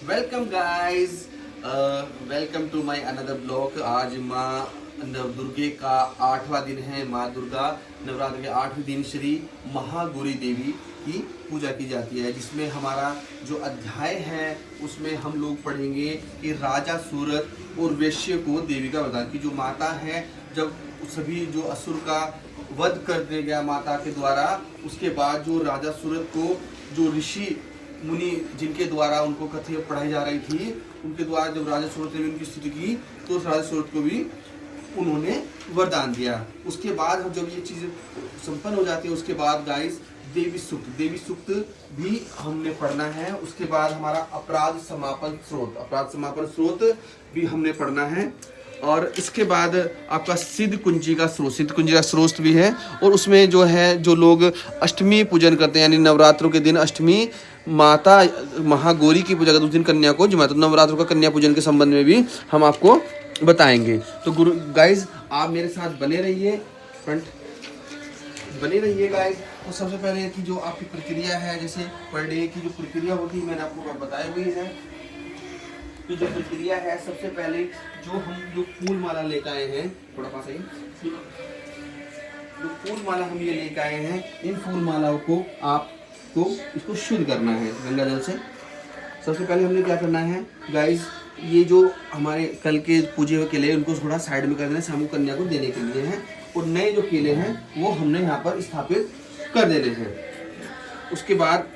Welcome guys, welcome to my another blog. आज माँ दुर्गे का 8वां दिन है। माँ दुर्गा नवरात्र के 8वें दिन श्री महागौरी देवी की पूजा की जाती है, जिसमें हमारा जो अध्याय है उसमें हम लोग पढ़ेंगे कि राजा सूरत और वैश्य को देवी का वरदान की जो माता है, जब सभी जो असुर का वध कर दिया गया माता के द्वारा, उसके बाद जो राजा सूरत को जो ऋषि मुनि जिनके द्वारा उनको कथें पढ़ाई जा रही थी, उनके द्वारा जब राजा सूरत ने उनकी स्तुति की तो उस राजा सूरत को भी उन्होंने वरदान दिया। उसके बाद जब ये चीज़ संपन्न हो जाती है, उसके बाद गाइस देवी सूक्त भी हमने पढ़ना है। उसके बाद हमारा अपराध समापन स्रोत भी हमने पढ़ना है। और इसके बाद आपका सिद्ध कुंजी का स्रोत भी है। और उसमें जो है, जो लोग अष्टमी पूजन करते हैं, यानी नवरात्रों के दिन अष्टमी माता महागौरी की पूजा करते हैं, उस दिन कन्या को जिमाते, नवरात्रों का कन्या पूजन के संबंध में भी हम आपको बताएंगे। तो गुरु गाइज आप मेरे साथ बने रहिए, बने रहिए गाइज। तो सबसे पहले की जो आपकी प्रक्रिया है, जैसे पर डे की जो प्रक्रिया होती है, मैंने आपको बताई हुई है कि जो प्रक्रिया है, सबसे पहले जो फूल माला लेकर आए हैं, थोड़ा पास आइए, जो फूल माला हम ये लेकर आए हैं, इन फूल मालाओं को आपको इसको शुद्ध करना है गंगा जल से। सबसे पहले हमने क्या करना है गाइस, ये जो हमारे कल के पूजे हुए केले उनको थोड़ा साइड में कर देना है, सामू कन्या को देने के लिए हैं। और नए जो केले हैं वो हमने यहाँ पर स्थापित कर देने हैं। उसके बाद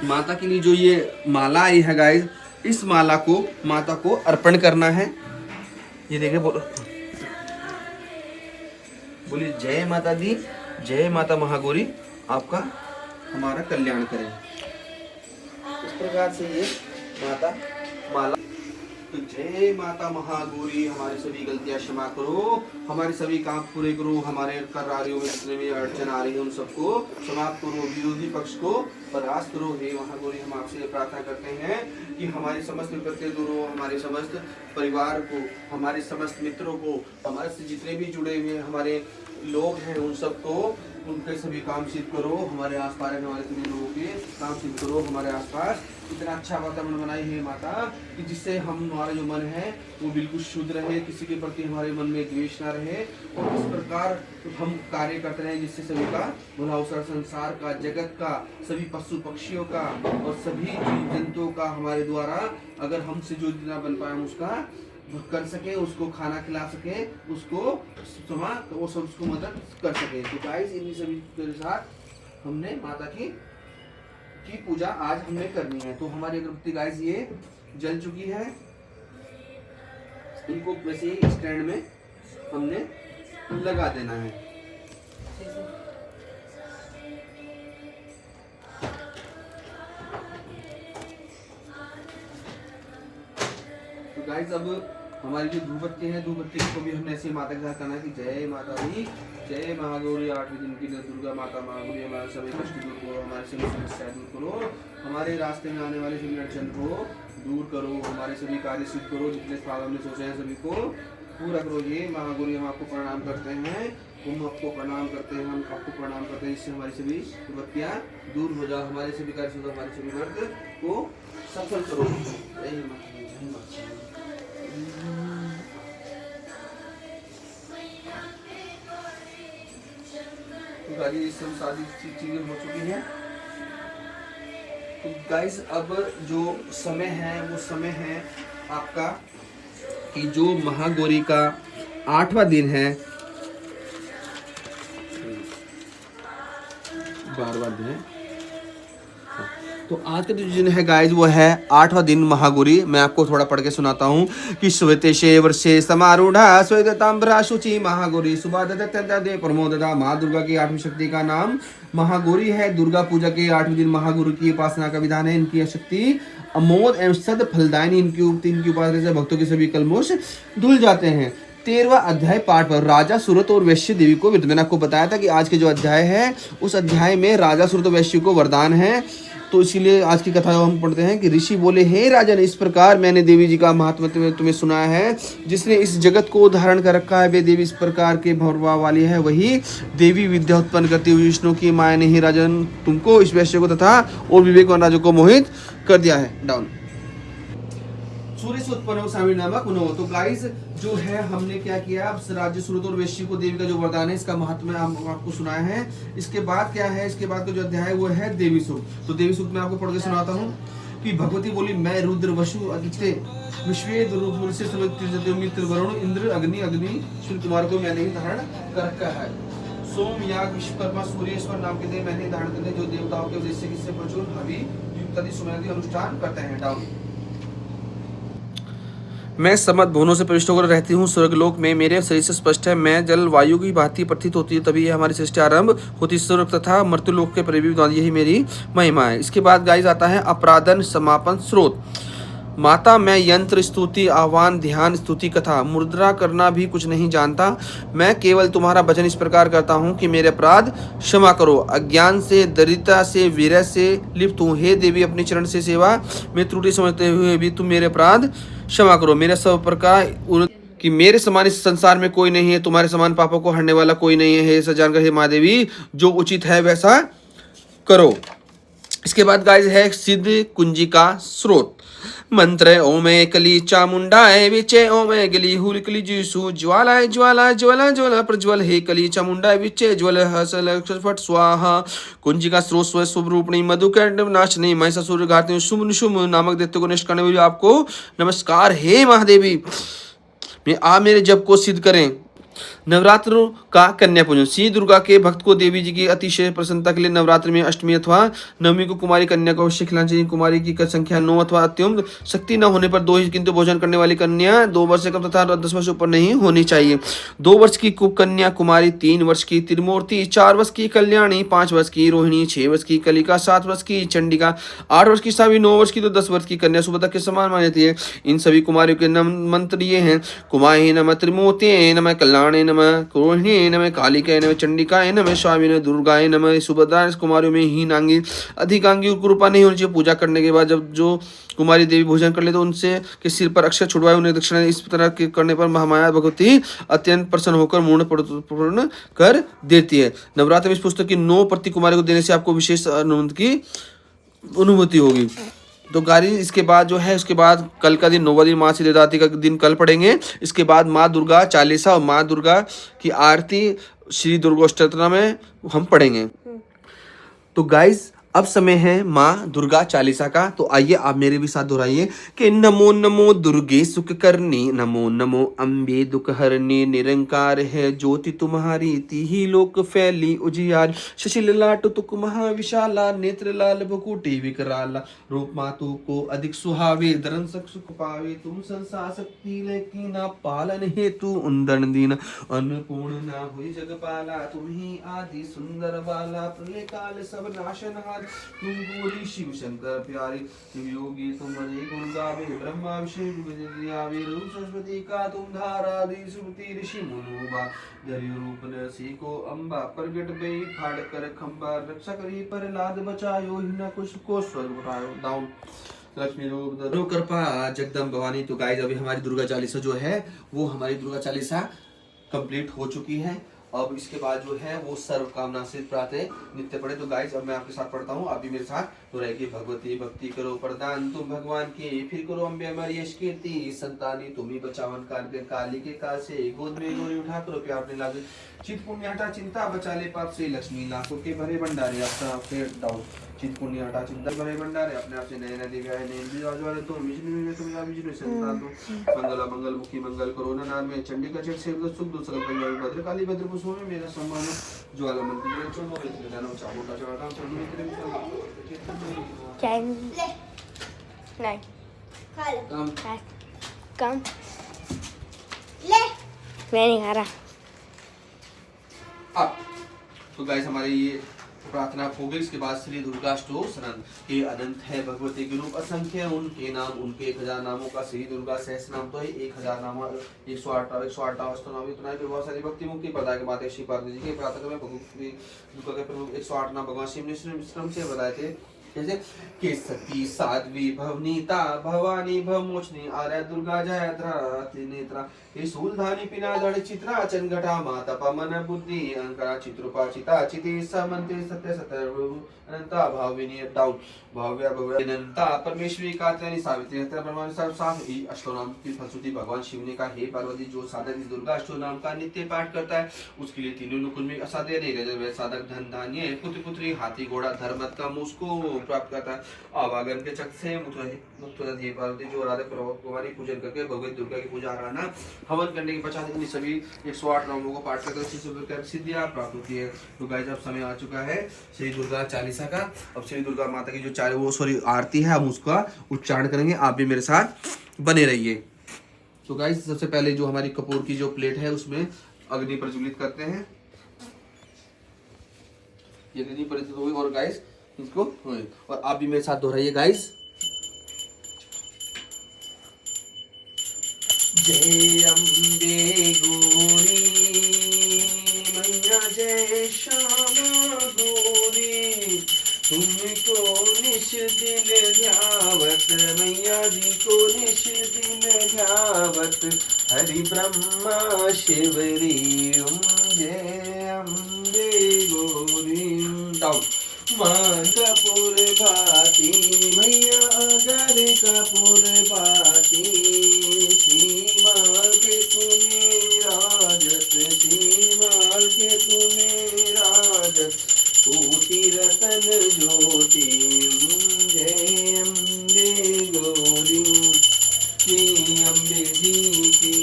माता के लिए जो ये माला आई है गाइस, इस माला को माता को अर्पण करना है। ये देखिए, बोलिए जय माता दी, जय माता महागौरी आपका हमारा कल्याण करें। इस प्रकार से ये माता माला, तो जय माता महागौरी हमारी सभी गलतियां क्षमा करो, हमारे सभी काम पूरे करो, हमारे कार्यों में जितने भी अड़चन आ रही है उन सबको समाप्त करो, विरोधी पक्ष को परास्त करो। हे महागौरी, हम आपसे प्रार्थना करते हैं कि हमारी समस्त विपत्ति दूर हो, हमारे समस्त परिवार को, हमारे समस्त मित्रों को, हमारे से जितने भी जुड़े हुए हमारे लोग हैं उन सबको, उनके सभी काम सिद्ध करो, हमारे आसपास रहने वाले सभी लोगों के काम सिद्ध करो। हमारे आसपास इतना अच्छा वातावरण बनाई है माता कि जिससे हमारा जो मन है वो बिल्कुल शुद्ध रहे, किसी के प्रति हमारे मन में द्वेष ना रहे, और इस प्रकार हम कार्य करते रहे जिससे सभी का भला हो, संसार का, जगत का, सभी पशु पक्षियों का और सभी जीव जंतुओं का हमारे द्वारा अगर हमसे जो जितना बन पाए हम उसका कर सके, उसको खाना खिला सके, उसको वो सब उसको मदद कर सके। तो गाइस इन्हीं सभी के साथ हमने माता की पूजा आज हमने करनी है। तो हमारी अगरबत्ती गाइस ये जल चुकी है, इनको वैसे ही स्टैंड में हमने लगा देना है। तो गाइस अब हमारी जो धूपबत्ती है, धूपबत्ती को भी हमने ऐसे माता के साथ करना है कि जय माता दी, जय महागौरी 8वें दिन की दुर्गा माता महागौरी हमारे सभी कष्ट दूर करो, हमारे सभी समस्याएं दूर करो, हमारे रास्ते में आने वाले सभी अड़चन को दूर करो, हमारे सभी कार्य सिद्ध करो, जितने स्थान हमने सोचे हैं सभी को पूरा करो। ये महागौरी हम आपको प्रणाम करते हैं, हम आपको प्रणाम करते हैं, हम आपको प्रणाम करते हैं, इससे हमारी सभी विपत्तियाँ दूर हो जाओ, हमारे सभी कार्य सिद्ध, हमारे सभी व्रत को सफल करो। जय माता, जय माता। तो गाइस सब सारी चीजें हो चुकी हैं। तो गाइस अब जो समय है वो समय है आपका कि जो महागौरी का 8वां दिन है, 12वां दिन है। तो आज का जो दिन है गाइज वो है 8वां दिन महागौरी। मैं आपको थोड़ा पढ़ के सुनाता हूँ कि श्वेते वर्षे समारूढ़ा श्वेतांबरा शुचि महागौरी सुबादे प्रमोददा। माँ दुर्गा की 8वीं शक्ति का नाम महागौरी है। दुर्गा पूजा के 8वें दिन महागौरी की उपासना का विधान है। इनकी शक्ति अमोद एवं सद फलदायिनी, इनकी उपासना से भक्तों के सभी कलमोश धुल जाते हैं। 13वां अध्याय पाठ पर राजा सूरत और वैश्य देवी को, मैंने आपको बताया था कि आज के जो अध्याय है उस अध्याय में राजा सूरत और वैश्य को वरदान है। तो इसीलिए आज की कथा हम पढ़ते हैं कि ऋषि बोले, हे राजन, इस प्रकार मैंने देवी जी का महात्म्य तुम्हें सुनाया है। जिसने इस जगत को धारण कर रखा है वे देवी इस प्रकार के भौरवा वाली है। वही देवी विद्या उत्पन्न करती हुई विष्णु की माया ने ही राजन तुमको, इस वैश्य को तथा और विवेकवान राजा को मोहित कर दिया है। डाउन। सूर्य से उत्पन्न हो सामी नामक उन्हो। तो गाइस जो है हमने क्या किया, अब राज्य सूरत और वैश्य को देवी का जो वरदान है इसका महत्व हम आपको सुनाया है। इसके बाद क्या है, इसके बाद का जो अध्याय है वो है देवी सूक्त। तो देवी सूक्त में आपको पढ़ के सुनाता हूँ कि भगवती बोली, मैं रुद्र वसु अदित्य विश्वेद रूप से मित्र वरुण इंद्र अग्नि सूर्य कुमार को मैंने ही धारण कर रखा है। सोम याग विश्वकर्मा सूर्येश्वर नाम के देव मैंने धारण करते जो देवताओं के उद्देश्य किससे प्रचुर हवि युक्त आदि सुमेधादि अनुष्ठान करते हैं। डाउन। मैं समत भुवनों से प्रविष्ट होकर रहती हूँ स्वर्गलोक में, मेरे शरीर से स्पष्ट है, मैं जल वायु की भांति प्रतीत होती है, तभी हमारी सृष्टि आरंभ होती स्वर्ग तथा मृत्युलोक के परिवी, यही मेरी महिमा है। इसके बाद गाइस आता है अपराधन समापन स्रोत। माता मैं यंत्र स्तुति आह्वान ध्यान स्तुति कथा मुद्रा करना भी कुछ नहीं जानता, मैं केवल तुम्हारा भजन इस प्रकार करता हूँ कि मेरे अपराध क्षमा करो। अज्ञान से दरिद्रता से वीर्य से लिप्त हूँ, हे देवी अपनी चरण से सेवा में त्रुटि समझते हुए भी तुम मेरे अपराध क्षमा करो। मेरे सब प्रकार कि मेरे समान इस संसार में कोई नहीं है, तुम्हारे समान पापों को हरने वाला कोई नहीं है, ऐसा जानकर हे महादेवी जो उचित है वैसा करो। इसके बाद गाइस है सिद्ध कुंजी का स्रोत। मंत्र ओम कली चामुंडाए विचे ओम गली हुल कली जीसु ज्वालाय ज्वाला ज्वाला ज्वाला प्रज्वल हे कली चामुंडाए विचे ज्वल हसल फट स्वाहा। कुंजी का स्रोत स्व स्वरूपणी मधुकंड नाशनी महिषासुर घातनी शुभ शुभ नामक दैत्य को नष्ट करने वाली आपको नमस्कार। हे महादेवी में आप मेरे जप को सिद्ध करें। नवरात्रों का कन्या पूजन। श्री दुर्गा के भक्त को देवी जी की अतिशय प्रसन्नता के लिए नवरात्र में अष्टमी अथवा नवमी को कुमारी कन्या को अवश्य खिलाना चाहिए। कुमारी की संख्या 9 अथवा अत्यंत शक्ति न होने पर 2 ही, किंतु भोजन करने वाली कन्या 2 वर्ष से कम तथा 10 वर्ष ऊपर नहीं होनी चाहिए। 2 वर्ष की कन्या कुमारी, 3 वर्ष की त्रिमूर्ति, 4 वर्ष की कल्याणी, 5 वर्ष की रोहिणी, 6 वर्ष की कलिका, 7 वर्ष की चंडिका, 8 वर्ष की सावी, 9 वर्ष की तो 10 वर्ष की कन्या सुभद्रा के समान मानी जाती है। इन सभी कुमारियों के मंत्र ये हैं, कुमारी नमः त्रिमूर्ति नमः कल्याणी नमः रोहिणी नमः कालिकाय नमः चंडिकाय नमः स्वामिने दुर्गाय नमः। सुभद्रा कुमारियों में हीनांगी अधिकांगी कृपा नहीं होनी चाहिए। पूजा करने के बाद जब जो कुमारी देवी भोजन कर ले तो उनसे के सिर पर अक्षर छुड़वाए, उन्हें दक्षिणा इस तरह के करने पर महामाया भगवती अत्यंत प्रसन्न होकर मूर्ण पूर्ण कर देती है। नवरात्र में इस पुस्तक की 9 प्रति कुमारी को देने से आपको विशेष आनंद की अनुभूति होगी। तो गाड़ी इसके बाद जो है, उसके बाद कल का दिन 9वां दिन माँ सिद्धिदात्री का दिन कल पढ़ेंगे। इसके बाद माँ दुर्गा चालीसा और माँ दुर्गा की आरती श्री दुर्गोष्टोत्तम में हम पढ़ेंगे। तो गाइस अब समय है माँ दुर्गा चालीसा का। तो आइए आप मेरे भी साथ दोहराइए कि नमो नमो दुर्गे सुख करनी, नमो नमो अम्बे दुख हरनी, निरंकार है ज्योति तुम्हारी, तीही लोक फैली उजियार, शशिल लाट तुक महाविशाला, नेत्र लाल बकुटी विकराला, रूप मातु को अधिक सुहावे, धरन सुख पावे, तुम संसार शक्ति लेकी ना पालन हेतु उन्दन दीन, अन्नपूर्ण ना हुई जगपाला, तुम ही आदि सुंदर बाला, प्रलय काल सब नाशनहार, तुम बोली शिव शंकर प्यारे, शिव योगी तुम अनेक गुण गावे, ब्रह्मा विष्णु आवे, रूप सरस्वती का तुम धारा दी, सुमति ऋषि मुनुबा, दरियो रूप नरसी को अम्बा, प्रगट भई फाड़ कर खंबा, रक्षा करी पर लाद बचायो, हिना कुश को स्वर्ग उठायो। डाउन। लक्ष्मी रूप कृपा जगदम भवानी। तो गाइस अभी हमारी दुर्गा चालीसा जो है वो हमारी दुर्गा चालीसा कंप्लीट हो चुकी है। अब इसके बाद जो है वो सर्व कामना से प्रातः नित्य पढ़े। तो गाइस अब मैं आपके साथ पढ़ता हूँ, आप भी मेरे साथ तो रहेगी। भगवती भक्ति करो प्रदान तुम भगवान की, फिर करो अम्बे हमारी यश कीर्ति, संतानी तुम्ही बचावन काली के काल से, गोद में गोरी उठा करो प्यार अपने लागे, चित पुण्य हटा चिंता बचा ले पाप से, लक्ष्मी लाखों के भरे भंडारे। आपका डाउन। चित पुण्य हटा चिंता भरे भंडारे, अपने आप से नए नए दिव्य है नए भी आजवाले तो विष्णु में तुम या विष्णु संतान तो मंगला मंगल मुखी मंगल करो नाम में, चंडिका चट से सुख दो सकल परिवार, भद्र काली भद्र पुष्पों में मेरा सम्मान, ज्वाला मंदिर में चलो इतने जानो चाबो का चढ़ा चलो इतने नहीं कम ले मैं नहीं खा रहा। अब तो गाइस हमारी ये प्रार्थना हो गई। इसके बाद श्री दुर्गा स्तोत्रम के अनंत है भगवती के रूप असंख्य, उनके नाम उनके 1000 नामों का श्री दुर्गा सहस्र नाम तो है 1000 नाम 108 नाम इतना है। बहुत सारी भक्ति मुक्ति प्रदाय के माता श्री पार्वती जी के प्रार्थना में भगवती दुर्गा के प्रमुख 108 नाम भगवान शिव ने श्रम से बताए थे। जैसे केसती साध्वी भवनीता भवानी भवमोचनी आर्या दुर्गा जयद्रा त्रिनेत्रा ये शूलधानी पिनादड़ चित्रा चनघटा माता पमन बुद्धि अंकरा चित्रूपा चिता चिति समन्ते सत्य सत्य अनंता भाविनी डाउन भव्य भव्य अनंता परमेश्वरी कात्यायनी सावित्री ब्रह्मा सर्व साथ ही अष्टोनाम की फलश्रुति भगवान शिव ने कहा हे पार्वती जो साधक इस दुर्गा अष्टोनाम का नित्य पाठ करता है उसके लिए तीनों नुकुल में असाध्य नहीं रहते साधक धन धान्य पुत्र पुत्री हाथी घोड़ा धर्म का उसको प्राप्त करता है आवागन के चक से मुक्त हो जाती है पार्वती जो राधा कुमारी पूजन करके भगवती दुर्गा की पूजा आराधना हवन करने के पश्चात इन सभी 108 नामों को पाठ करके सिद्धियां प्राप्त होती है। तो गाइस अब समय आ चुका है श्री दुर्गा चालीसा का। अब श्री दुर्गा माता की जो आरती है हम उसका उच्चारण करेंगे, आप भी मेरे साथ बने रहिए। तो गाइस सबसे पहले जो हमारी कपूर की जो प्लेट है उसमें अग्नि प्रज्वलित करते हैं। ये अग्नि प्रज्वलित हुई और गाइस इसको और आप भी मेरे साथ दोहराइए गाइस। जय अम्बे गौरी मैया जय श्यामा गौरी तुमको निश दिन ध्यावत मैया जी को निश दिन ध्यावत हरि ब्रह्मा शिवरी जय अम्बे गौरी डाउन मान कपूर भाती मैया अगर कपूर भाती सीमा के तुम्हें राजत सीमा के तुम्हें राजत कोटि रतन ज्योति जय अम्बे गौरी श्री अम्बे जी की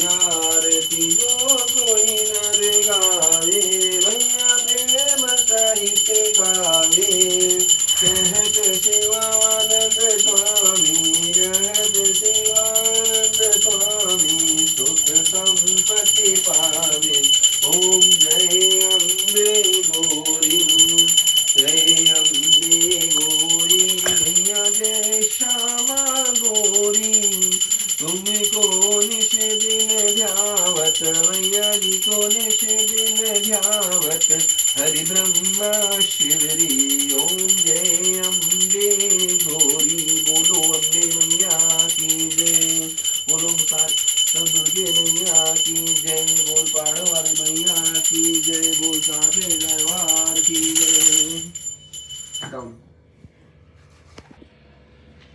आरती जो कोई नर गावे भैया प्रेम सहित गावे कहत शिवानंद स्वामी कहत शिवानंद स्वामी सुख संपत्ति पावे ओम जय अम्बे गौरी जय अम्बे गौरी मैया जय श्यामा गौरी तुमको निश दिन ध्यावत मैया जी को निश दिन ध्यावत हरि ब्रह्मा शिवरी ओम जय अम्बे गौरी बोलो अम्बे मैया की जय बोलो दुर्गे मैया की जय बोल पहाड़ वाली मैया की जय बोल साथे दरबार की जय।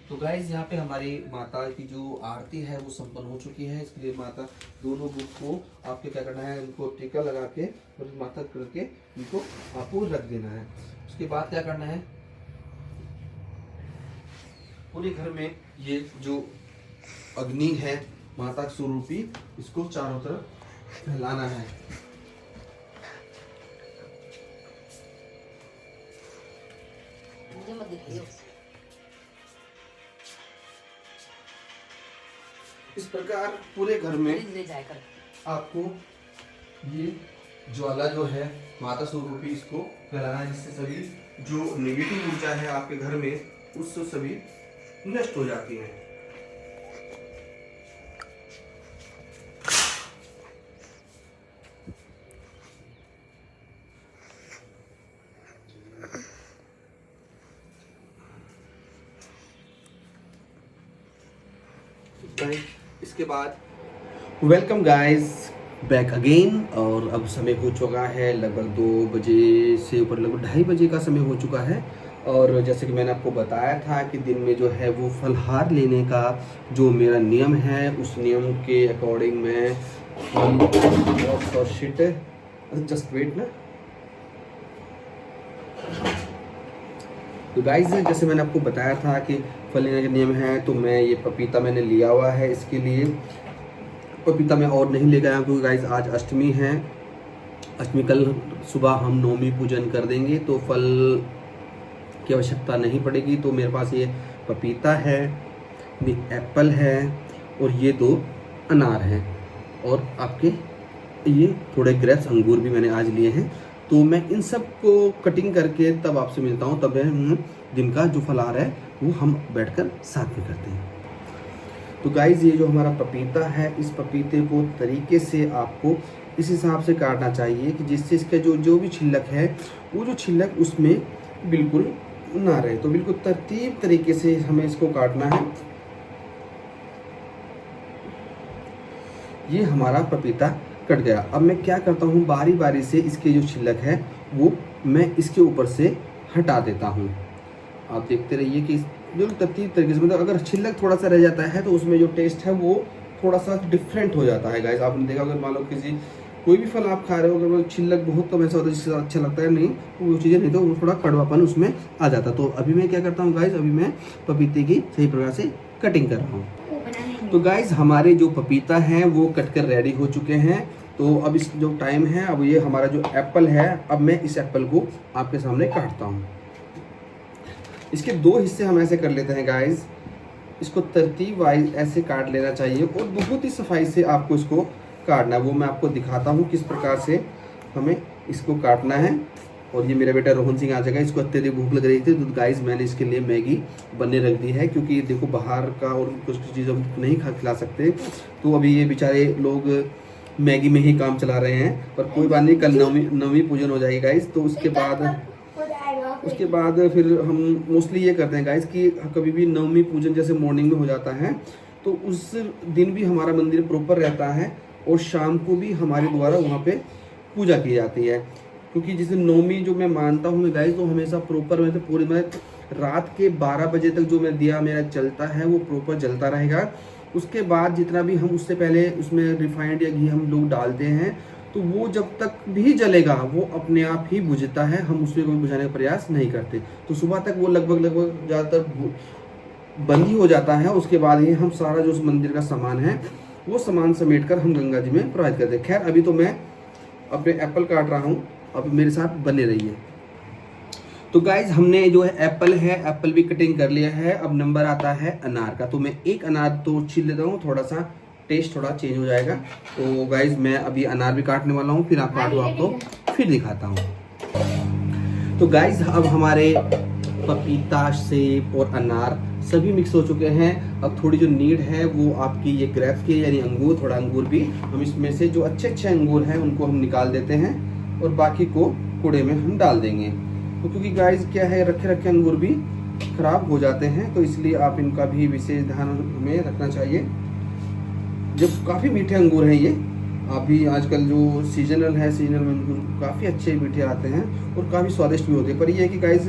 तो गाइज यहाँ पे हमारी माता की जो आरती है वो संपन्न हो चुकी है। इसके लिए माता दोनों बुक को आपके क्या करना है, इनको टीका लगा के और माथा करके इनको आपको रख देना है। उसके बाद क्या करना है, पूरे घर में ये जो अग्नि है माता स्वरूपी इसको चारों तरफ फैलाना है। इस प्रकार पूरे घर में आपको ये ज्वाला जो है माता स्वरूपी इसको फैलाना है, जिससे सभी जो नेगेटिव ऊर्जा है आपके घर में उससे सभी नष्ट हो जाती है। इसके बाद वेलकम गाइस बैक अगेन। और अब समय हो चुका है लगभग 2 बजे से ऊपर, लगभग 2:30 बजे का समय हो चुका है। और जैसे कि मैंने आपको बताया था कि दिन में जो है वो फलहार लेने का जो मेरा नियम है उस नियम के अकॉर्डिंग मैं जस्ट वेट ना। तो गाइस जैसे मैंने आपको बताया था कि फल लेने का नियम है, तो मैं ये पपीता मैंने लिया हुआ है। इसके लिए पपीता मैं और नहीं ले गया क्योंकि गाइस आज अष्टमी है। अष्टमी कल सुबह हम नवमी पूजन कर देंगे तो फल की आवश्यकता नहीं पड़ेगी। तो मेरे पास ये पपीता है, एप्पल है और ये 2 अनार हैं और आपके ये थोड़े ग्रेप्स अंगूर भी मैंने आज लिए हैं। तो मैं इन सब को कटिंग करके तब आपसे मिलता हूँ, तब दिन का जो फलहार है वो हम बैठकर साथ में करते हैं। तो गाइज ये जो हमारा पपीता है, इस पपीते को तरीके से आपको इस हिसाब से काटना चाहिए कि जिससे इसका जो भी छिलक है वो जो छिलक उसमें बिल्कुल ना रहे। तो बिल्कुल तरतीब तरीके से हमें इसको काटना है। ये हमारा पपीता कट गया। अब मैं क्या करता हूँ, बारी बारी से इसके जो छिलक है वो मैं इसके ऊपर से हटा देता हूँ। आप देखते रहिए कि जो तरतीब तरीके से, मतलब अगर छिलक थोड़ा सा रह जाता है तो उसमें जो टेस्ट है वो थोड़ा सा डिफरेंट हो जाता है गाइस। आपने देखा, अगर मान लो किसी कोई भी फल आप खा रहे हो, अगर वो छिलक बहुत कम ऐसा होता है जिससे अच्छा लगता है, नहीं वो चीज़ें नहीं तो वो थोड़ा कड़वापन उसमें आ जाता। तो अभी मैं क्या करता हूँ गाइस, अभी मैं पपीते की सही प्रकार से कटिंग कर रहा हूँ। तो गाइस हमारे जो पपीता हैं वो कट कर रेडी हो चुके हैं। तो अब इस जो टाइम है, अब ये हमारा जो एप्पल है, अब मैं इस एप्पल को आपके सामने काटता हूँ। इसके दो हिस्से हम ऐसे कर लेते हैं गाइस। इसको तरतीब वाइज ऐसे काट लेना चाहिए और बहुत ही सफाई से आपको इसको काटना है। वो मैं आपको दिखाता हूँ किस प्रकार से हमें इसको काटना है। और ये मेरा बेटा रोहन सिंह आ जाएगा, इसको अत्यधिक भूख लग रही थी तो गाइस मैंने इसके लिए मैगी बनने रख दी है, क्योंकि देखो बाहर का और कुछ चीज़ हम नहीं खिला सकते। तो अभी ये बेचारे लोग मैगी में ही काम चला रहे हैं, पर कोई बात नहीं, कल नवमी पूजन हो जाएगी गाइस। तो उसके बाद फिर हम मोस्टली ये करते हैं गाइस कि कभी भी नवमी पूजन जैसे मॉर्निंग में हो जाता है तो उस दिन भी हमारा मंदिर प्रॉपर रहता है और शाम को भी हमारे द्वारा वहाँ पे पूजा की जाती है। क्योंकि जैसे नवमी जो मैं मानता हूँ गाइस, तो हमेशा प्रॉपर में पूरे में रात के 12 बजे तक जो मैं दिया मेरा चलता है वो प्रॉपर जलता रहेगा। उसके बाद जितना भी हम उससे पहले उसमें रिफाइंड या घी हम लोग डालते हैं तो वो जब तक भी जलेगा वो अपने आप ही बुझता है, हम उसमें कोई बुझाने का प्रयास नहीं करते। तो सुबह तक वो लगभग ज़्यादातर बंद ही हो जाता है। उसके बाद ही हम सारा जो उस मंदिर का सामान है वो सामान समेट कर हम गंगा जी में प्रवाहित करते हैं। खैर अभी तो मैं अपने एप्पल काट रहा हूँ, अब मेरे साथ बने रहिए। तो गाइज हमने जो है एप्पल भी कटिंग कर लिया है। अब नंबर आता है अनार का। तो मैं एक अनार तो छील लेता हूँ, थोड़ा सा टेस्ट थोड़ा चेंज हो जाएगा। तो गाइज मैं अभी अनार भी काटने वाला हूँ, फिर आपको फिर दिखाता हूँ। तो गाइज अब हमारे पपीता, सेब और अनार सभी मिक्स हो चुके हैं। अब थोड़ी जो नीड है वो आपकी ये ग्रेप्स की, यानी अंगूर, थोड़ा अंगूर भी हम इसमें से जो अच्छे अंगूर हैं उनको हम निकाल देते हैं और बाकी को कूड़े में हम डाल देंगे। तो क्योंकि गाइस क्या है, रखे अंगूर भी खराब हो जाते हैं, तो इसलिए आप इनका भी विशेष ध्यान हमें रखना चाहिए। जब काफ़ी मीठे अंगूर हैं ये, अभी आजकल जो सीजनल में अंगूर काफ़ी अच्छे मीठे आते हैं और काफ़ी स्वादिष्ट भी होते हैं। पर ये है कि गाइस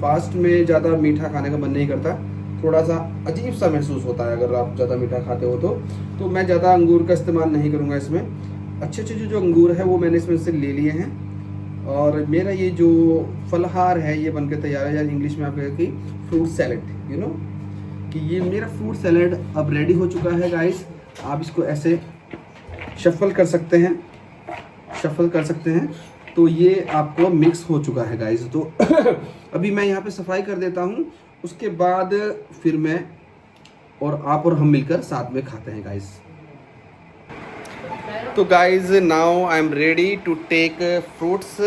फास्ट में ज़्यादा मीठा खाने का मन नहीं करता, थोड़ा सा अजीब सा महसूस होता है अगर आप ज़्यादा मीठा खाते हो तो मैं ज़्यादा अंगूर का इस्तेमाल नहीं करूँगा इसमें। अच्छे जो अंगूर है वो मैंने इसमें से ले लिए हैं और मेरा ये जो फलहार है ये बनकर तैयार है, या इंग्लिश में आप कहें कि फ्रूट सैलेड, यू नो, कि ये मेरा फ्रूट सैलेड अब रेडी हो चुका है गाइस। आप इसको ऐसे शफल कर सकते हैं तो ये आपको मिक्स हो चुका है गाइस। तो अभी मैं यहाँ पे सफाई कर देता हूँ, उसके बाद फिर मैं और आप और हम मिलकर साथ में खाते हैं गाइस। तो guys now I am ready to take fruits.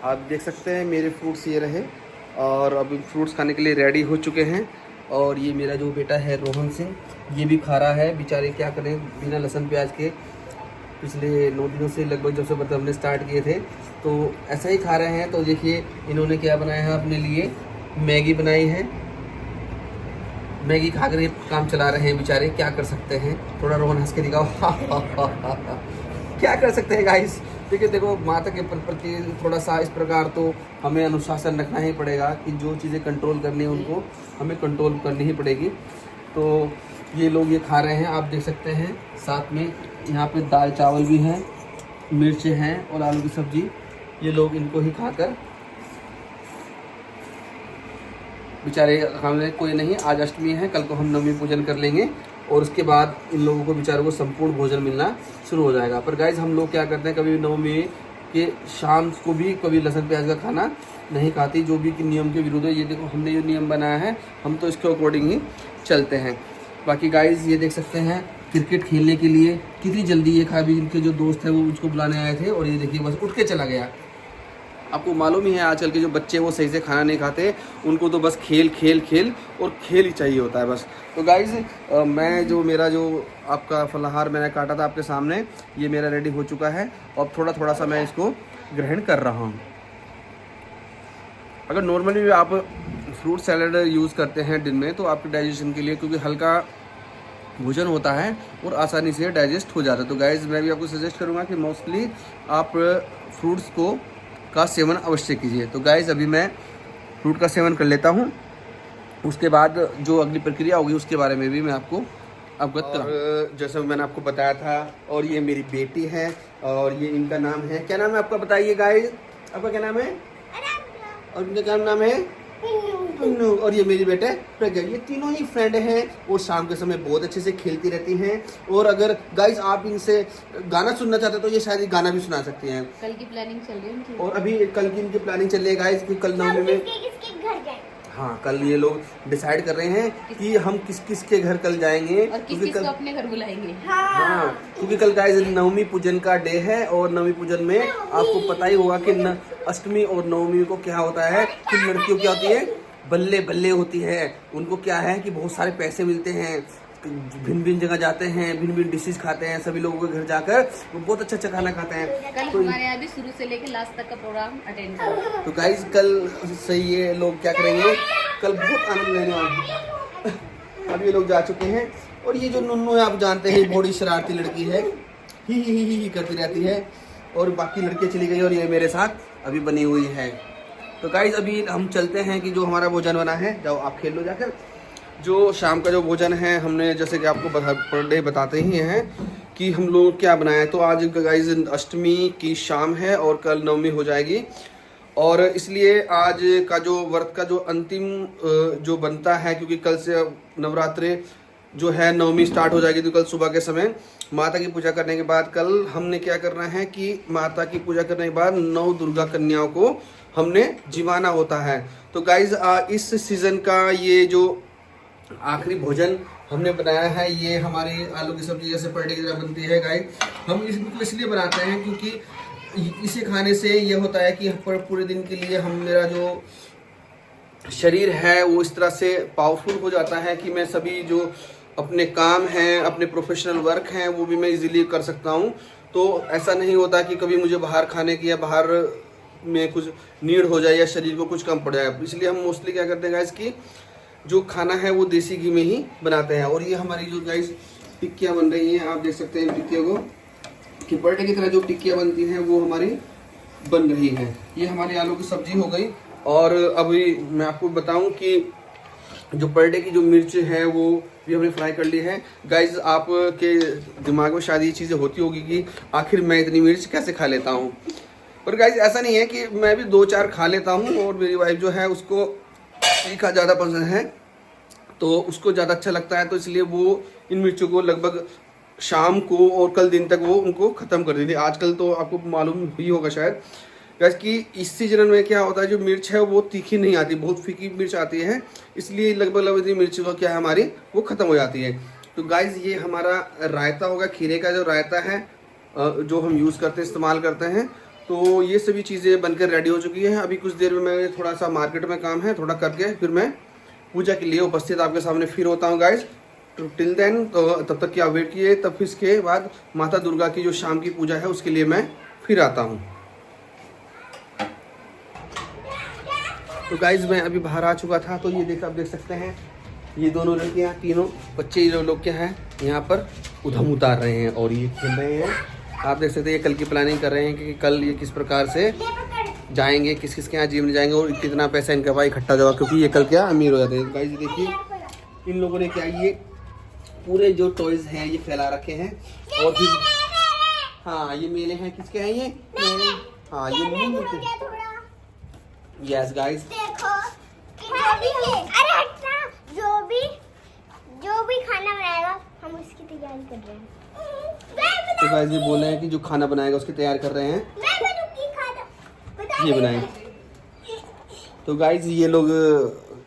आप देख सकते हैं मेरे फ्रूट्स ये रहे और अभी फ्रूट्स खाने के लिए रेडी हो चुके हैं। और ये मेरा जो बेटा है रोहन सिंह, ये भी खा रहा है। बेचारे क्या करें, बिना लहसुन प्याज के पिछले 9 दिनों से लगभग जब से मतलब हमने स्टार्ट किए थे तो ऐसा ही खा रहे हैं। तो देखिए इन्होंने क्या बनाया है अपने लिए, मैगी बनाई है। मैगी खाकर ये काम चला रहे हैं बेचारे, क्या कर सकते हैं। थोड़ा रोहन हंस के दिखाओ। क्या कर सकते हैं गाइस। देखो माता के प्रति थोड़ा सा इस प्रकार तो हमें अनुशासन रखना ही पड़ेगा कि जो चीज़ें कंट्रोल करनी है उनको हमें कंट्रोल करनी ही पड़ेगी। तो ये लोग ये खा रहे हैं, आप देख सकते हैं। साथ में यहाँ पे दाल चावल भी हैं, मिर्चें हैं और आलू की सब्जी। ये लोग इनको ही खाकर बेचारे, हमें कोई नहीं, आज अष्टमी है, कल को हम नवमी पूजन कर लेंगे और उसके बाद इन लोगों को बेचारों को संपूर्ण भोजन मिलना शुरू हो जाएगा। पर गाइज हम लोग क्या करते हैं, कभी नवमी के शाम को भी कभी लहसुन प्याज का खाना नहीं खाती, जो भी नियम के विरुद्ध है। ये देखो हमने जो नियम बनाया है हम तो इसके अकॉर्डिंग ही चलते हैं। बाकी गाइज ये देख सकते हैं क्रिकेट खेलने के लिए कितनी जल्दी ये खा भी, इनके जो दोस्त है वो उसको बुलाने आए थे और ये देखिए बस उठ के चला गया। आपको मालूम ही है आजकल के जो बच्चे वो सही से खाना नहीं खाते, उनको तो बस खेल और खेल ही चाहिए होता है बस। तो गाइज़ मैं जो मेरा जो आपका फलाहार मैंने काटा था आपके सामने, ये मेरा रेडी हो चुका है और थोड़ा सा मैं इसको ग्रहण कर रहा हूँ। अगर नॉर्मली भी आप फ्रूट सैलड यूज़ करते हैं दिन में तो आपके डाइजेशन के लिए, क्योंकि हल्का भोजन होता है और आसानी से डाइजेस्ट हो जाता है। तो गाइज़ मैं भी आपको सजेस्ट करूँगा कि मोस्टली आप फ्रूट्स का सेवन अवश्य कीजिए। तो गाइज़ अभी मैं फ्रूट का सेवन कर लेता हूँ, उसके बाद जो अगली प्रक्रिया होगी उसके बारे में भी मैं आपको अवगत कराऊँ। जैसे मैंने आपको बताया था, और ये मेरी बेटी है और ये इनका नाम है, क्या नाम है आपका बताइए गाइज़, आपका क्या नाम है? और इनका क्या नाम है? पिन्नू। और ये मेरी बेटे प्रज्ञा। ये तीनों ही फ्रेंड हैं और शाम के समय बहुत अच्छे से खेलती रहती हैं। और अगर गाइज आप इनसे गाना सुनना चाहते हैं तो ये शायद गाना भी सुना सकती हैं। कल की प्लानिंग चल रही है उनकी, और अभी कल की इनकी प्लानिंग चल रही है गाइज कि कल नवमी में किसके घर जाए। हाँ, कल ये लोग डिसाइड कर रहे हैं कि हम किस किस के घर कल जाएंगे और किस को अपने घर बुलाएंगे। हाँ, क्योंकि कल गाइज नवमी पूजन का डे है और नवमी पूजन में आपको पता ही होगा कि अष्टमी और नवमी को क्या होता है कि लड़कियों क्या होती है, बल्ले बल्ले होती है। उनको क्या है कि बहुत सारे पैसे मिलते हैं, भिन्न भिन्न जगह जाते हैं, भिन्न भिन्न डिशेज खाते हैं, सभी लोगों के घर जाकर वो बहुत अच्छा अच्छा खाना खाते हैं। कल तो हमारे यहाँ भी शुरू से लेकर लास्ट तक का प्रोग्राम अटेंड करो। तो गाइज कल से ये लोग क्या करेंगे, कल बहुत आनंद लेने वाले हैं। अब ये लोग जा चुके हैं और ये जो नुन्नू है आप जानते हैं बड़ी शरारती लड़की है, ही करती रहती है। और बाकी लड़कियाँ चली गई और ये मेरे साथ अभी बनी हुई है। तो गाइज अभी हम चलते हैं कि जो हमारा भोजन बना है, जाओ आप खेल लो जाकर। जो शाम का जो भोजन है हमने जैसे कि आपको पर डे बताते ही हैं कि हम लोग क्या बनाया है। तो आज गाइज अष्टमी की शाम है और कल नवमी हो जाएगी, और इसलिए आज का जो व्रत का जो अंतिम जो बनता है, क्योंकि कल से नवरात्रि जो है नवमी स्टार्ट हो जाएगी। तो कल सुबह के समय माता की पूजा करने के बाद कल हमने क्या करना है कि माता की पूजा करने के बाद 9 दुर्गा कन्याओं को हमने जिवाना होता है। तो गाइज इस सीजन का ये जो आखिरी भोजन हमने बनाया है, ये हमारी आलू की सब्जी जैसे पर डे की तरह बनती है गाइज। हम इसको इसलिए बनाते हैं क्योंकि इसे खाने से ये होता है कि पूरे दिन के लिए मेरा जो शरीर है वो इस तरह से पावरफुल हो जाता है कि मैं सभी जो अपने काम हैं, अपने प्रोफेशनल वर्क हैं, वो भी मैं इजीली कर सकता हूँ। तो ऐसा नहीं होता कि कभी मुझे बाहर खाने की या बाहर में कुछ नीड हो जाए या शरीर को कुछ कम पड़ जाए। इसलिए हम मोस्टली क्या करते हैं गाइस कि जो खाना है वो देसी घी में ही बनाते हैं। और ये हमारी जो गाइस टिक्कियाँ बन रही हैं, आप देख सकते हैं टिक्कियों को कि पर डे की तरह जो टिक्कियाँ बनती हैं वो हमारी बन रही हैं। ये हमारी आलू की सब्जी हो गई। और अभी मैं आपको बताऊं कि जो पर डे की जो मिर्च है वो भी हमने फ्राई कर ली है। गाइज आपके दिमाग में शायद ये चीज़ें होती होगी कि आखिर मैं इतनी मिर्च कैसे खा लेता हूँ। पर गाइज ऐसा नहीं है कि मैं भी 2-4 खा लेता हूँ, और मेरी वाइफ जो है उसको तीखा ज़्यादा पसंद है, तो उसको ज़्यादा अच्छा लगता है। तो इसलिए वो इन मिर्चों को लगभग शाम को और कल दिन तक वो उनको ख़त्म कर देती। आजकल तो आपको मालूम ही होगा शायद गाइस कि इस सीजन में क्या होता है, जो मिर्च है वो तीखी नहीं आती, बहुत फीकी मिर्च आती है। इसलिए लगभग इतनी मिर्च का क्या है हमारी वो ख़त्म हो जाती है। तो गाइस ये हमारा रायता होगा, खीरे का जो रायता है जो हम यूज़ करते हैं, इस्तेमाल करते हैं। तो ये सभी चीज़ें बनकर रेडी हो चुकी है। अभी कुछ देर में मैं थोड़ा सा मार्केट में काम है, थोड़ा करके फिर मैं पूजा के लिए उपस्थित आपके सामने फिर होता हूँ गाइस। तो टिल देन तो तब तक क्या वेट किए, तब फिर इसके बाद माता दुर्गा की जो शाम की पूजा है उसके लिए मैं फिर आता हूँ। तो गाइज मैं अभी बाहर आ चुका था। तो ये आप देख सकते हैं ये दोनों लड़कियाँ, तीनों बच्चे जो लोग क्या हैं यहाँ पर उधम उतार रहे हैं और ये खेल रहे हैं। आप देख सकते हैं ये कल की प्लानिंग कर रहे हैं कि कल ये किस प्रकार से जाएंगे, किस किस के यहाँ जिम जाएंगे और कितना पैसा इनका भाई इकट्ठा होगा, क्योंकि ये कल क्या अमीर हो जाते हैं। गाइज देखिए इन लोगों ने क्या ये पूरे जो टॉयज हैं ये फैला रखे हैं। और फिर हाँ ये मेले हैं, किसके हैं ये? हाँ ये नहीं मिलते। यस गाइस देखो जो भी खाना बनाएगा हम उसकी तैयारी कर रहे हैं। तो गाइस ये बोल रहे हैं कि जो खाना बनाएगा उसकी तैयार कर रहे हैं, ये बनाए। तो गाइस ये लोग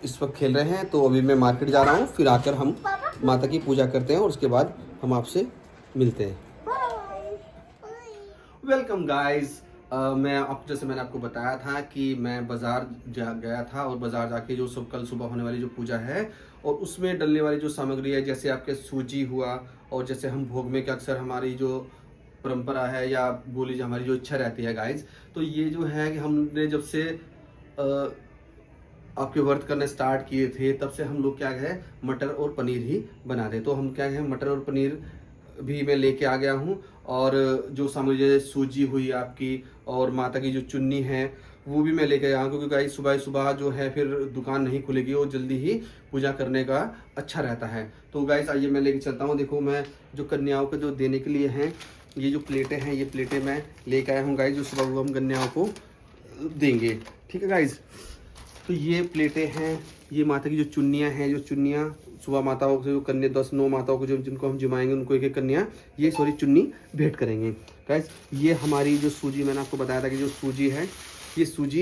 इस वक्त खेल रहे हैं। तो अभी मैं मार्केट जा रहा हूँ, फिर आकर हम माता की पूजा करते हैं और उसके बाद हम आपसे मिलते हैं। Welcome guys. मैं आप जैसे मैंने आपको बताया था कि मैं बाज़ार गया था और बाज़ार जाके जो कल सुबह होने वाली जो पूजा है और उसमें डलने वाली जो सामग्री है, जैसे आपके सूजी हुआ और जैसे हम भोग में क्या अक्सर हमारी जो परंपरा है या बोली जो हमारी जो इच्छा रहती है गाइज, तो ये जो है कि हमने जब से आपके व्रत करने स्टार्ट किए थे तब से हम लोग क्या है मटर और पनीर ही बना रहे। तो हम क्या है मटर और पनीर भी मैं लेके आ गया हूँ, और जो सामग्री जैसे सूजी हुई आपकी और माता की जो चुन्नी है वो भी मैं लेके आया हूँ, क्योंकि गाइस सुबह सुबह जो है फिर दुकान नहीं खुलेगी और जल्दी ही पूजा करने का अच्छा रहता है। तो गाइस आइए मैं लेके चलता हूँ। देखो मैं जो कन्याओं को जो देने के लिए हैं ये जो प्लेटें हैं, ये प्लेटें मैं लेके आया हूँ गाइस, जो सुबह हम कन्याओं को देंगे। ठीक है गाइस, तो ये प्लेटें हैं, ये माता की जो चुन्नियाँ हैं, जो चुन्नियाँ सुबह माताओं को जो कन्या 10-9 माताओं को जो जिनको हम जिमाएंगे उनको एक एक कन्या ये सॉरी चुन्नी भेंट करेंगे। गाइस ये हमारी जो सूजी मैंने आपको बताया था कि जो सूजी है ये सूजी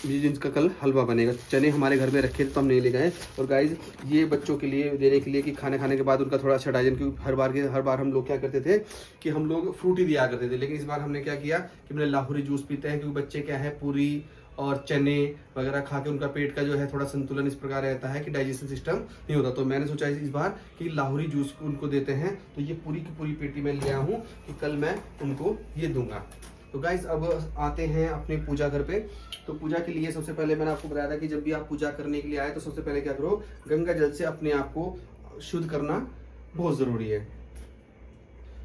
जिनका कल हलवा बनेगा। चने हमारे घर में रखे थे तो हम नहीं ले गए। और गाइज ये बच्चों के लिए देने के लिए कि खाने के बाद उनका थोड़ा अच्छा डाइजन, क्योंकि हर बार हम लोग क्या करते थे कि हम लोग फ्रूटी दिया करते थे, लेकिन इस बार हमने क्या किया कि हमने लाहौरी जूस पीते हैं, क्योंकि बच्चे क्या है पूरी और चने वगैरह खा के उनका पेट का जो है थोड़ा संतुलन इस प्रकार रहता है कि डाइजेशन सिस्टम नहीं होता। तो मैंने सोचा इस बार कि लाहौरी जूस उनको देते हैं, तो ये पूरी की पूरी पेटी में ले आया हूँ कि कल मैं उनको ये दूंगा। तो गाइस अब आते हैं अपने पूजा घर पे। तो पूजा के लिए सबसे पहले मैंने आपको बताया था कि जब भी आप पूजा करने के लिए आए तो सबसे पहले क्या करो, गंगा जल से अपने आप को शुद्ध करना बहुत ज़रूरी है।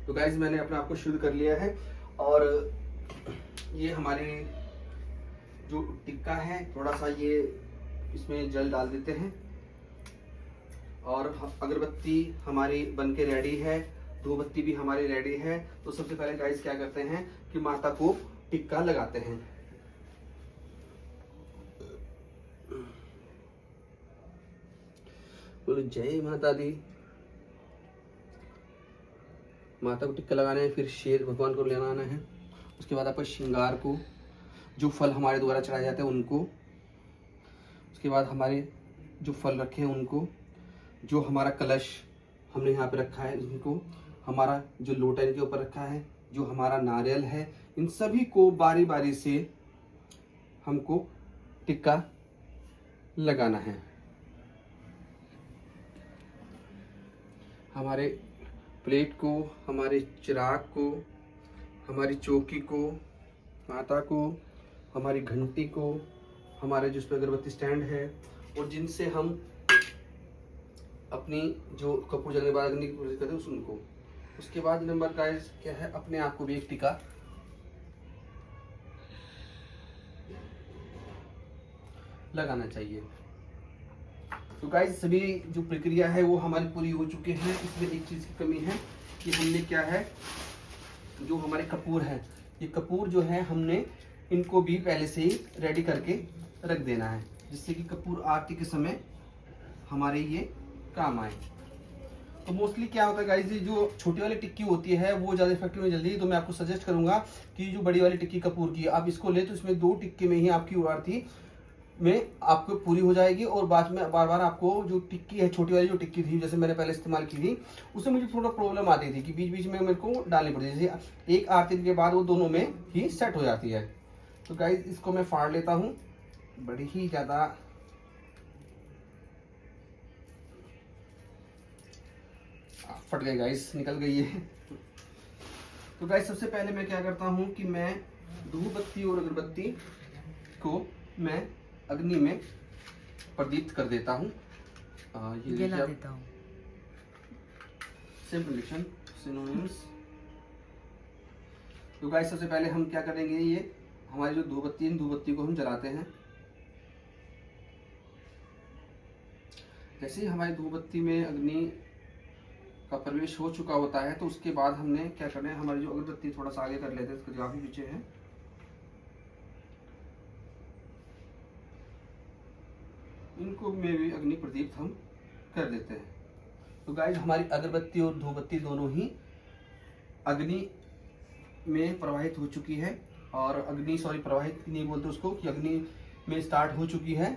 तो गाइस मैंने अपने आप को शुद्ध कर लिया है, और ये हमारे जो टिक्का है थोड़ा सा ये इसमें जल डाल देते हैं, और अगरबत्ती हमारी बन के रेडी है, धूपबत्ती भी हमारी रेडी है। तो सबसे पहले गाइस क्या करते हैं कि माता को टिक्का लगाते हैं। बोलो जय माता दी। माता को टिक्का लगाना है, फिर शेर भगवान को लेना आना है। उसके बाद आपको श्रृंगार को, जो फल हमारे द्वारा चढ़ाए जाते हैं उनको, उसके बाद हमारे जो फल रखे हैं उनको, जो हमारा कलश हमने यहाँ पे रखा है उनको, हमारा जो लोटा इनके ऊपर रखा है, जो हमारा नारियल है, इन सभी को बारी बारी से हमको टिक्का लगाना है। हमारे प्लेट को, हमारे चिराग को, हमारी चौकी को, माता को, हमारी घंटी को, हमारे जिस पर अगरबत्ती स्टैंड है, और जिनसे हम अपनी जो कपूर जलने के बाद अग्नि की पूजा करते हैं उनको। उसके बाद नंबर का क्या है, अपने आप को भी एक टीका लगाना चाहिए। तो गाइस सभी जो प्रक्रिया है वो हमारी पूरी हो चुकी है। इसमें एक चीज़ की कमी है कि हमने क्या है, जो हमारे कपूर है, ये कपूर जो है हमने इनको भी पहले से ही रेडी करके रख देना है, जिससे कि कपूर आरती के समय हमारे ये काम आए। तो मोस्टली क्या होता है गाइस, जो छोटी वाली टिक्की होती है वो ज़्यादा इफेक्टिव नहीं जल्दी, तो मैं आपको सजेस्ट करूंगा कि जो बड़ी वाली टिक्की कपूर की आप इसको ले, तो इसमें 2 टिक्की में ही आपकी आरती में आपको पूरी हो जाएगी। और बाद में बार बार आपको जो टिक्की है, छोटी वाली जो टिक्की थी जैसे मैंने पहले इस्तेमाल की थी, उसमें मुझे थोड़ा प्रॉब्लम आती थी कि बीच बीच में मेरे को डालनी पड़ती थी, जैसे एक आरती के बाद वो दोनों में ही सेट हो जाती है। तो गाइस इसको मैं फाड़ लेता हूँ, बड़ी ही ज़्यादा फट गई गाइस, निकल गई है। तो गाइस सबसे पहले मैं क्या करता हूँ कि मैं धूपबत्ती और अगरबत्ती को मैं अग्नि में प्रदीप्त कर देता हूँ, ये जला देता हूँ। Simple synonyms. तो गाइस सबसे पहले हम क्या करेंगे, ये हमारी जो धूपबत्ती है, धूपबत्ती को हम जलाते हैं। जैसे ही हमारी धूपबत्ती में अग्नि का प्रवेश हो चुका होता है, तो उसके बाद हमने क्या करना है, हमारी जो अगरबत्ती थोड़ा सा आगे कर लेते हैं, इसको काफी पीछे है, इनको में भी अग्नि प्रदीप्त हम कर देते हैं। तो गाइस हमारी अगरबत्ती और धूपबत्ती दोनों ही अग्नि में प्रवाहित हो चुकी है, और अग्नि प्रवाहित नहीं बोलते उसको, कि अग्नि में स्टार्ट हो चुकी है।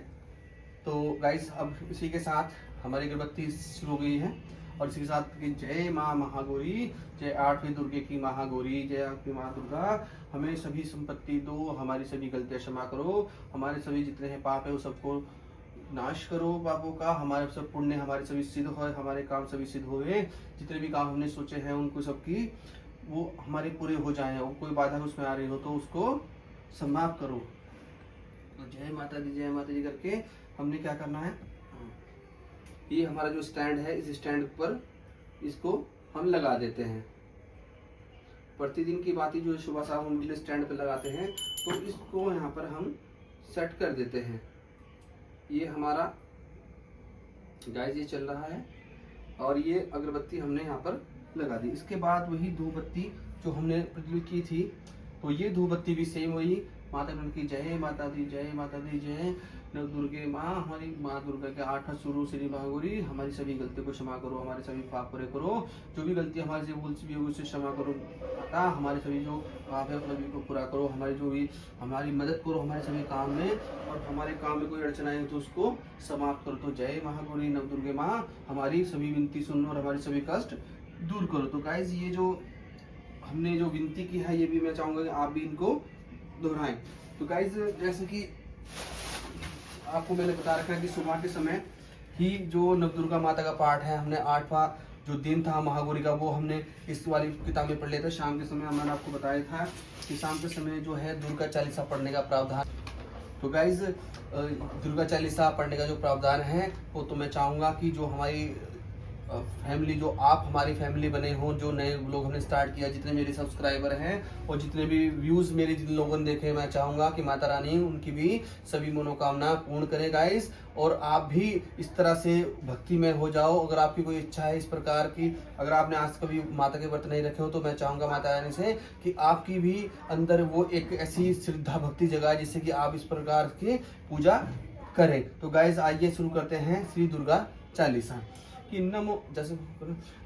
तो गाइस अब इसी के साथ हमारी अगरबत्ती शुरू हो गई है, और इसी के साथ कि जय माँ महागौरी, जय 8वीं दुर्गे की महागौरी, जय आपकी माँ दुर्गा, हमें सभी संपत्ति दो, हमारी सभी गलतियाँ क्षमा करो, हमारे सभी जितने हैं पाप है वो सबको नाश करो पापों का, हमारे सब पुण्य हमारे सभी सिद्ध हो, हमारे काम सभी सिद्ध हुए, जितने भी काम हमने सोचे हैं उनको सबकी वो हमारे पूरे हो जाएं, और कोई बाधा उसमें आ रही हो तो उसको समाप्त करो। तो जय माता दी करके हमने क्या करना है, ये हमारा जो स्टैंड है, इस स्टैंड पर इसको हम लगा देते हैं। प्रतिदिन की बात ही जो सुबह शाम हम बिजली स्टैंड पर लगाते हैं, तो इसको यहाँ पर हम सेट कर देते हैं। ये हमारा गाइस ये चल रहा है और ये अगरबत्ती हमने यहाँ पर लगा दी। इसके बाद वही धूपबत्ती जो हमने प्रज्वलित की थी, तो ये धूपबत्ती भी सेम वही माता की जय माता दी, जय माता दी, जय नव दुर्गे माँ, हमारी माँ दुर्गा के 8 शुरू श्री महागौरी, हमारी सभी गलतियों को क्षमा करो, हमारे सभी पाप पूरे करो, जो भी गलती हमारे से भूल भी हो उसे क्षमा करो माता, हमारे सभी जो पाप है सभी को पूरा करो, हमारी जो भी हमारी मदद करो हमारे सभी काम में, और हमारे काम में कोई अड़चन आए तो उसको समाप्त करो। तो जय महागौरी नव दुर्गे माँ, हमारी सभी विनती सुनो और हमारे सभी कष्ट दूर करो। तो गाइज ये जो हमने जो विनती की है, ये भी मैं चाहूँगा कि आप भी इनको दोहराएं। तो गाइज जैसे कि आपको मैंने बता रखा है कि सुबह के समय ही जो नवदुर्गा माता का पाठ है, हमने 8वां जो दिन था महागौरी का, वो हमने इस वाली किताब में पढ़ लिया था। शाम के समय मैंने आपको बताया था कि शाम के समय जो है दुर्गा चालीसा पढ़ने का प्रावधान। तो गाइज दुर्गा चालीसा पढ़ने का जो प्रावधान है वो तो मैं चाहूँगा कि जो हमारी फैमिली, जो आप हमारी फैमिली बने हो, जो नए लोग हमने स्टार्ट किया, जितने मेरे सब्सक्राइबर हैं और जितने भी व्यूज़ मेरे जिन लोगों ने देखे, मैं चाहूँगा कि माता रानी उनकी भी सभी मनोकामना पूर्ण करे गाइस। और आप भी इस तरह से भक्ति में हो जाओ। अगर आपकी कोई इच्छा है इस प्रकार की, अगर आपने आज कभी माता के व्रत नहीं रखे हो, तो मैं चाहूँगा माता रानी से कि आपकी भी अंदर वो एक ऐसी श्रद्धा भक्ति जगाए जिससे कि आप इस प्रकार की पूजा करें। तो गाइस आइए शुरू करते हैं श्री दुर्गा चालीसा कि नमो, जैसे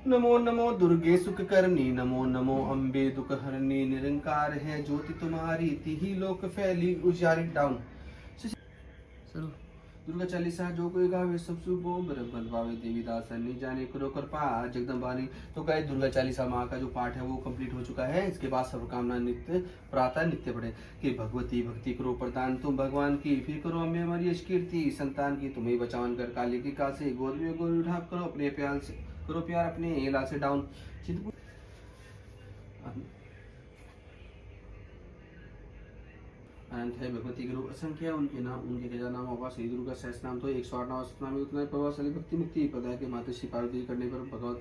नमो नमो दुर्गे सुख करनी, नमो नमो अम्बे दुख हरनी, निरंकार है ज्योति तुम्हारी, तिही लोक फैली उजारी। डाउन दुर्गा चालीसा जो कोई गावे सब शुभो बरबल भावे, देवी दास नहीं जाने करो कृपा जगदम्बानी। तो गाइस दुर्गा चालीसा माँ का जो पाठ है वो कंप्लीट हो चुका है। इसके बाद सर्वकामना नित्य प्रातः नित्य पढ़े कि भगवती भक्ति करो प्रदान तुम भगवान की, फिर करो अम्बे हमारी कीर्ति, संतान की तुम्हें बचावन कर काली की काल से, गोद में गोद उठा करो अपने प्यार से, करो प्यार अपने लाल से। डाउन अनंत है भगवती के रूप असंख्य, उनके नाम उनके गजा नाम होगा श्री दुर्गा सहस्त्र नाम तो 108 नाम में उतना प्रभावशाली भक्ति मुक्ति पता है कि माता श्री पार्वती करने पर भगवत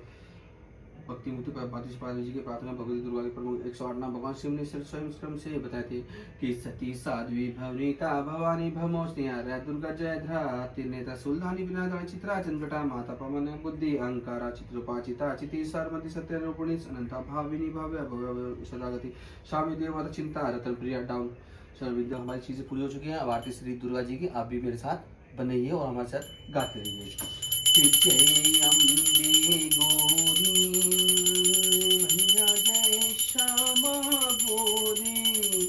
भक्ति मुक्ति पर माता श्री पार्वती जी के प्रार्थना भगवती दुर्गा के प्रमुख 108 नाम भगवान शिव ने स्वयं क्रम से बताए थे कि सती साध्वी भवनीता भवानी भमोस्निया दुर्गा जय ध्राति नेता सुल्तानी विनादा चित्रा चंद्रटा माता पवन बुद्धि अहंकारा चित्रोपाचिता चिति सर्वमति सत्य रूपिणी अनंता भाविनी भव्य भव्य सदागति स्वामी देव माता चिंता रतन प्रिया। डाउन विद्या हमारी चीजें पूरी हो चुकी हैं। अब आरती श्री दुर्गा जी की आप भी मेरे साथ बनाइए और हमारे साथ गाते रहिए। जय अम्बे गौरी मैया, जय श्यामा गौरी,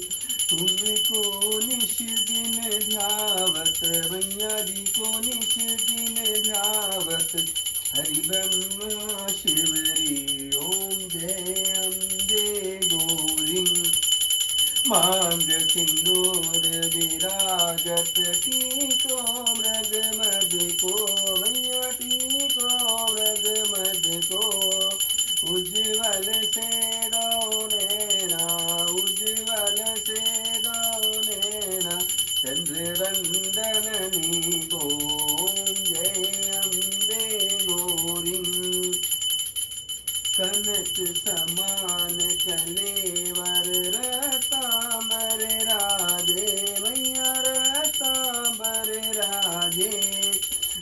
तुमको निश दिन ध्यावत, मैया जी को निश दिन ध्यावत, हरि ब्रह्मा शिवरी ओम जय अम्बे गौरी। मांग सिंदूर विराजत, टीको मृग मद को, मैया टीको मृग मद को, उज्ज्वल से दो नैना, उज्ज्वल से दो नैना, चंद्रवंदननी को जय अम्बे गौरी। कनक समान कलेवर रतांबर राजे, मैया रतांबर राजे,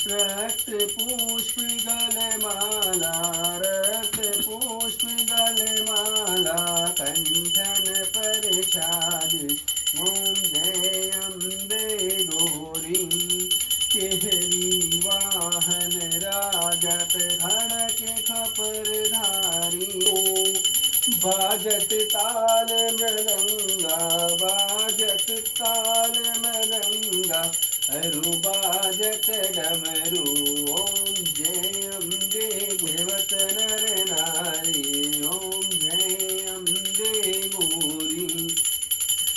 रक्त पुष्प गलमाला, रक्त पुष्प गलमाला, कंठन पर छाजे ओम जय अम्बे गौरी। केहरी वाहन राजत, धड़क खपर धारी, बाजत ताल मृदंगा, बाजत ताल मृदंगा, अरु बाजत डमरू ओम जय अम्बे देवत नर नारी ओम जय अम्बे गौरी।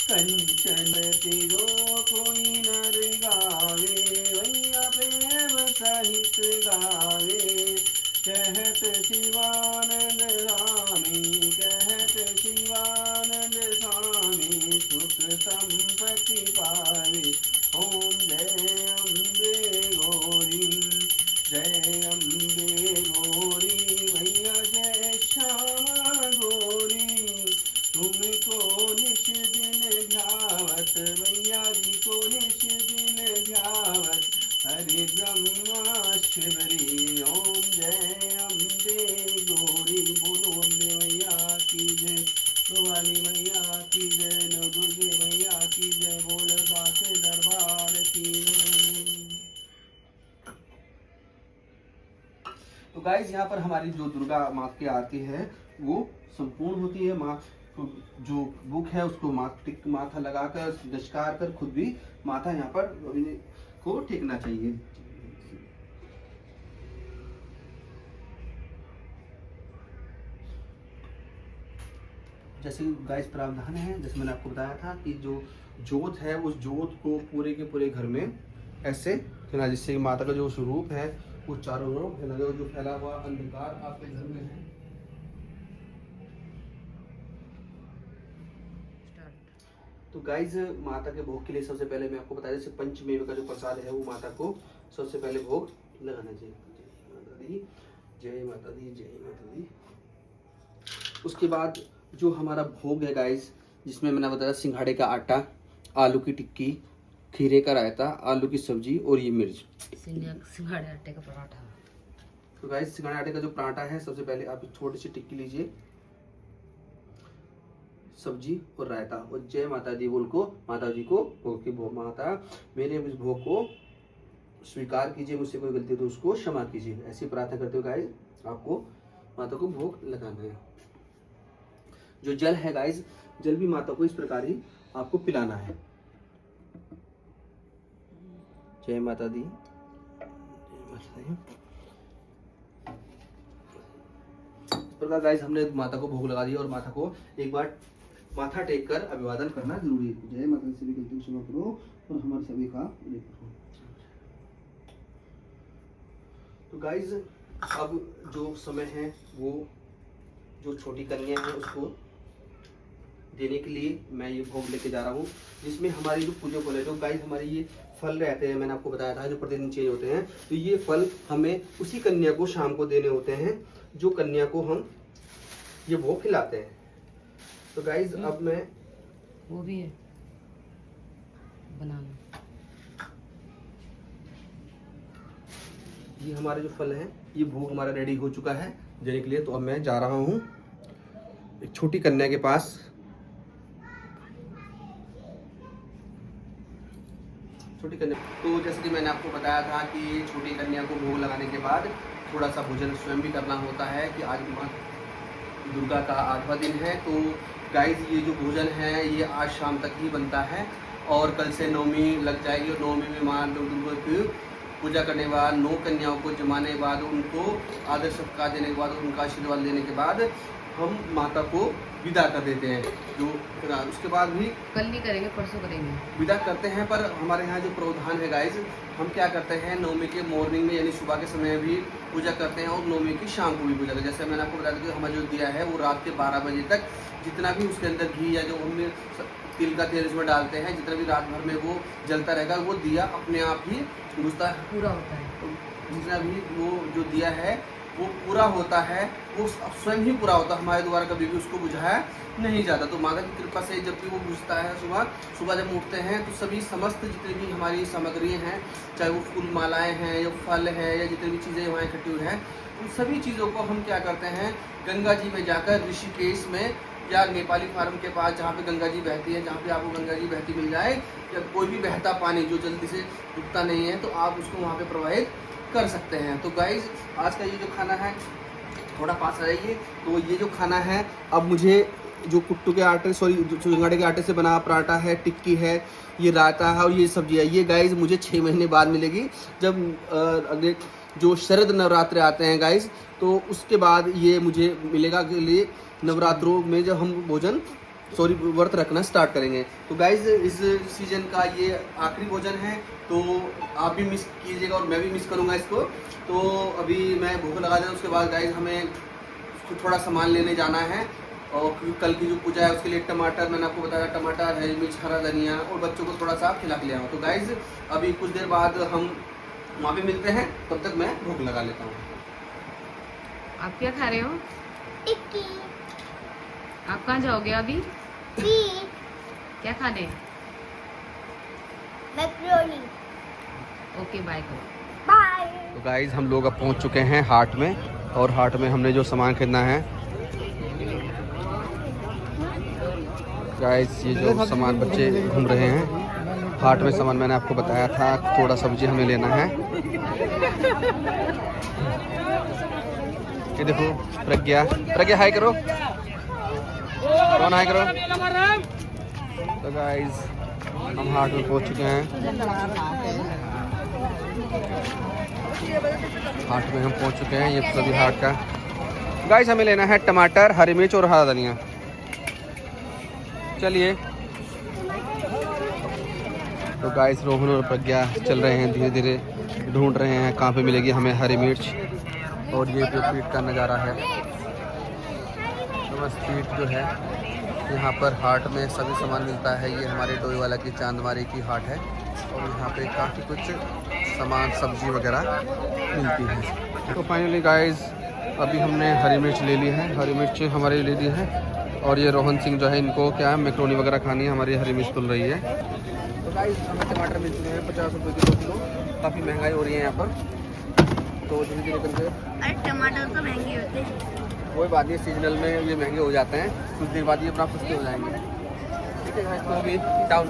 कंचन तिरो कोई नर गावे, भैया प्रेम सहित गावे, कहत शिवानंद स्वामी, कहत शिवानंद स्वामी, सुख संपत्ति पावे ओम जय अम्बे अम्बे गौरी मैया जय श्यामा गौरी, तुमको निश दिन ध्यावत मैया जी को निश दिन ध्यावत, हरि ब्रह्मा शिवरी ओम जय अम्बे गौरी। बोलो अम्बे मैया की जय, भवानी मैया की जय, दुर्गे मैया की जय, बोल साचे दरबार की जय। तो गाइस यहाँ पर हमारी जो दुर्गा माँ की आरती है वो संपूर्ण होती है। माँ जो बुक है उसको माथा लगाकर नमस्कार कर खुद भी माथा यहाँ पर को टेकना चाहिए। जैसे गाइस प्रावधान है, जैसे मैंने आपको बताया था कि जो जोत है उस जोत को पूरे के पूरे घर में ऐसे है, जिससे कि माता का जो स्वरूप है वो चारों ओर है ना, जो फैला हुआ अंधकार आपके घर में है। तो गाइस माता के भोग के लिए सबसे पहले मैं आपको बताया, जैसे पंचमेव का जो प्रसाद है वो माता को सबसे पहले भोग लगाना चाहिए। जय माता दी, जय माता दी। उसके बाद जो हमारा भोग है गाइस, जिसमें मैंने बताया सिंघाड़े का आटा, आलू की टिक्की, खीरे का रायता, आलू की सब्जी और ये मिर्च। सिंघाड़े आटे का पराठा। तो गाइस सिंघाड़े आटे का जो पराठा है, सबसे पहले आप छोटी सी टिक्की लीजिए, सब्जी और रायता, और जय माता दी बोल को माता जी को भोग की माता मेरे इस भोग को स्वीकार कीजिए, मुझसे कोई गलती तो उसको क्षमा कीजिए। ऐसी प्रार्थना करते हुए गाइस आपको माता को भोग लगाना है। जो जल है गाइस, जल भी माता को इस प्रकार ही आपको पिलाना है। जय माता दी, जय माता दी। इस प्रकार गाइस हमने माता को भोग लगा दिया और माता को एक बार माथा टेक कर अभिवादन करना जरूरी है। जय माता दी, सभी गलतियों को क्षमा करो और हमारे सभी का उल्लेख करो। तो गाइस अब जो समय है वो जो छोटी कन्या है उसको देने के लिए मैं ये भोग लेके जा रहा हूँ, जिसमें हमारी जो पूजा फल है, जो गाइस हमारे ये फल रहते हैं, मैंने आपको बताया था जो प्रतिदिन चेंज होते हैं, तो ये फल हमें उसी कन्या को शाम को देने होते हैं जो कन्या को हम ये भोग खिलाते हैं। तो गाइस अब मैं वो भी है बनाना। ये हमारे जो फल है, ये भोग हमारा रेडी हो चुका है देने के लिए। तो अब मैं जा रहा हूँ एक छोटी कन्या के पास। छोटी कन्या, तो जैसे कि मैंने आपको बताया था कि छोटी कन्या को भोग लगाने के बाद थोड़ा सा भोजन स्वयं भी करना होता है, कि आज माँ दुर्गा का 8वां दिन है। तो गाइस ये जो भोजन है ये आज शाम तक ही बनता है और कल से नवमी लग जाएगी, और नवमी में माँ दुर्गा की पूजा करने के बाद 9 कन्याओं को जमाने के बाद उनको आदर सत्कार देने के बाद उनका आशीर्वाद लेने के बाद हम माता को विदा कर देते हैं। जो उसके बाद भी कल नहीं करेंगे, परसों करेंगे, विदा करते हैं। पर हमारे यहाँ जो प्रावधान है गाइस, हम क्या करते हैं नवमी के मॉर्निंग में यानी सुबह के समय भी पूजा करते हैं और नवमी की शाम को भी पूजा करते हैं। जैसे मैंने आपको बताया था कि हमारा जो दिया है वो रात के 12 बजे तक जितना भी उसके अंदर घी या जो हमने तिल का तेल इसमें डालते हैं, जितना भी रात भर में वो जलता रहेगा, वो दिया अपने आप ही बुझता है, पूरा होता है। तो जितना भी वो जो दिया है वो पूरा होता है, वो स्वयं ही पूरा होता है, हमारे द्वारा कभी भी उसको बुझाया नहीं जाता। तो माता की कृपा से जब भी वो बुझता है सुबह जब उठते हैं तो सभी समस्त जितनी भी हमारी सामग्री हैं, चाहे वो फूल मालाएँ हैं या फल है या जितनी भी चीज़ें वहाँ इकट्ठी हुई हैं, उन सभी चीज़ों को हम क्या करते हैं गंगा जी में जाकर ऋषिकेश में या नेपाली फार्म के पास जहाँ पे गंगा जी बहती है, जहाँ पे आपको गंगा जी बहती मिल जाए या कोई भी बहता पानी जो जल्दी से रुकता नहीं है, तो आप उसको वहाँ पे प्रवाहित कर सकते हैं। तो गाइज आज का ये जो खाना है, थोड़ा पास आ जाइए, तो ये जो खाना है अब मुझे जो कुट्टू के आटे सिंघाड़े के आटे से बना पराठा है, टिक्की है, ये रायता है और ये सब्जी है, ये गाइज मुझे 6 महीने बाद मिलेगी जब अगले जो शरद नवरात्र आते हैं गाइज, तो उसके बाद ये मुझे मिलेगा के लिए नवरात्रों में जब हम व्रत रखना स्टार्ट करेंगे। तो गाइज इस सीजन का ये आखिरी भोजन है, तो आप भी मिस कीजिएगा और मैं भी मिस करूँगा इसको। तो अभी मैं भूख लगा देता हूँ, उसके बाद गाइज हमें थोड़ा सामान लेने जाना है और कल की जो पूजा है उसके लिए टमाटर, मैंने आपको बताया टमाटर, हरी मिर्च, हरा धनिया और बच्चों को थोड़ा सा खिला के ले आऊँ। तो गाइज अभी कुछ देर बाद हम वहाँ पे मिलते हैं, तब तक मैं भूख लगा लेता हूँ। आप क्या खा रहे हो? टिक्की। आप कहाँ जाओगे अभी? फीड। क्या खाने? मैक्रोनी। ओके बाय करो। बाय। तो गाइज हम लोग अब पहुँच चुके हैं हाट में, और हाट में हमने जो सामान खरीदना है गाइज, ये जो सामान बच्चे घूम रहे हैं हाट में, सामान मैंने आपको बताया था, थोड़ा सब्जी हमें लेना है। ये देखो प्रज्ञा, प्रज्ञा हाय करो, कौन हाय करो। तो गाइज हम हाट में पहुंच चुके हैं, हाट में हम पहुंच चुके हैं, ये सभी हाट का। गाइज हमें लेना है टमाटर, हरी मिर्च और हरा धनिया। चलिए। तो गाइस रोहन और प्रज्ञा चल रहे हैं, धीरे धीरे ढूंढ रहे हैं कहाँ पे मिलेगी हमें हरी मिर्च। और ये जो स्ट्रीट का नज़ारा है, तो स्ट्रीट जो है यहाँ पर हाट में सभी सामान मिलता है। ये हमारे डोईवाला की चांदमारी की हाट है, और यहाँ पे काफ़ी कुछ सामान सब्जी वगैरह मिलती है। तो फाइनली गाइस अभी हमने हरी मिर्च ले ली है, हरी मिर्च हमारे ले ली है। और ये रोहन सिंह जो है, इनको क्या है मैक्रोनी वगैरह खानी है, हमारी हरी मिर्च तुल रही है। तो गाइस हमें टमाटर मिल चुके हैं 50 रुपये की 2 किलो। काफ़ी महंगाई हो रही है यहाँ पर, तो धीरे धीरे करके। अरे टमाटर तो महंगे होते हैं। कोई बात नहीं, सीजनल में ये महंगे हो जाते हैं, कुछ देर बाद ये अपना सस्ते हो जाएंगे। ठीक है गाइस, तो अभी डाउन।